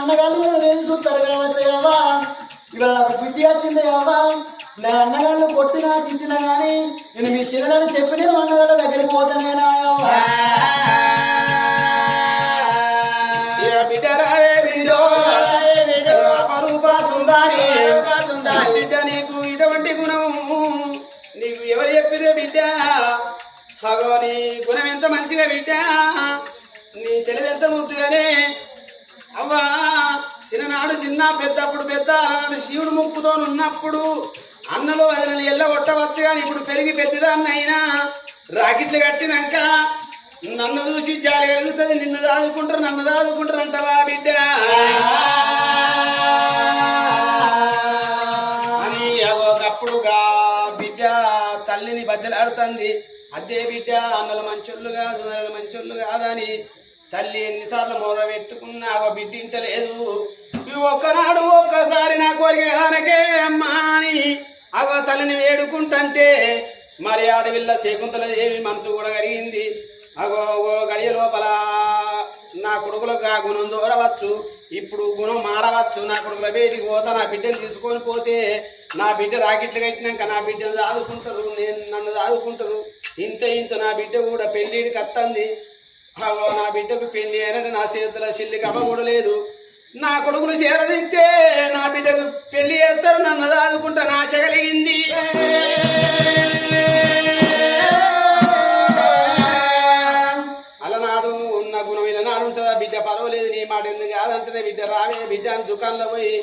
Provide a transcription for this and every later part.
అన్నగాళ్ళు నేను చూస్తారు కావచ్చు అవ్వా ఇవాళ బుద్ధి వచ్చింది అవ్వా నా అన్నగాళ్ళు కొట్టినా తిట్టినా కానీ నేను మీ చిన్నలను చెప్పి నేను అన్నగాళ్ళ దగ్గరికి పోతానేనా అవ్వా బిడ్డ రావే బిడ్డ నీకు ఇటువంటి గుణము నీకు ఎవరు చెప్పిరే బిడ్డ అగో నీ గుణం ఎంత మంచిగా బిడ్డ నీ తెలివి ఎంత ముద్దుగానే అవ్వా చిన్ననాడు చిన్న పెద్దప్పుడు పెద్ద నాడు శివుడు ముక్కుతో ఉన్నప్పుడు అన్నలు వదిలి ఎల్లగొట్టవచ్చు కానీ ఇప్పుడు పెరిగి పెద్దదాన్ని అయినా రాకెట్లు కట్టినాక నన్ను చూసి జాలి కలుగుతుంది నిన్ను దాదుకుంటారు నన్ను దాదుకుంటారు అంటవా బిడ్డ అని ఒకప్పుడుగా బిడ్డ తల్లిని బద్దలాడుతుంది అదే బిడ్డ అన్నలు మంచోళ్ళు కాదు అన్నలు మంచోళ్ళు కాదని తల్లి ఎన్నిసార్లు మొర పెట్టుకున్నా బిడ్డ ఇంటలేదు ఒక్కనాడు ఒక్కసారి నా కోరిక దానకే అమ్మా అని తల్లిని వేడుకుంటంటే మరి ఆడవిల్ల శకుంతల దేవి మనసు కూడా కరిగింది గడియ లోపల నా కొడుకులకు ఆ గుణం దూరవచ్చు ఇప్పుడు గుణం మారవచ్చు నా కొడుకుల బయటికి పోతా నా బిడ్డను తీసుకొని పోతే నా బిడ్డ రాకెట్లు కట్టినాక నా బిడ్డను దాదుకుంటారు నేను నన్ను దాదుకుంటారు ఇంత నా బిడ్డ కూడా పెళ్లిడికి వస్తుంది నా బిడ్డకు పెళ్లి అయినట్టు నా చేతుల చెల్లికి అవ్వ కూడా లేదు నా కొడుకులు చేరదిస్తే నా బిడ్డకు పెళ్లి చేస్తారు నన్ను దాదుకుంటా ఆశ కలిగింది అలనాడు ఉన్న గుణం ఇలనాడు ఉంటుందా బిడ్డ పర్వాలేదు నీ మాట ఎందుకు కాదంటేనే బిడ్డ రావే బిడ్డ అని దుకాణంలో పోయి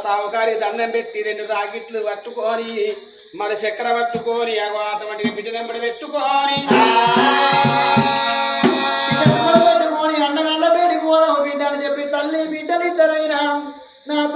సావుకారి దండం పెట్టి 2 రాకెట్లు పట్టుకొని మరి చక్కెర పట్టుకొని అటువంటి బిడ్డ నెంబడి పెట్టుకొని అన్నగాళ్ళ బయటికి పోదాము బిడ్డ అని చెప్పి తల్లి బిడ్డలు ఇద్దరైనా నాతో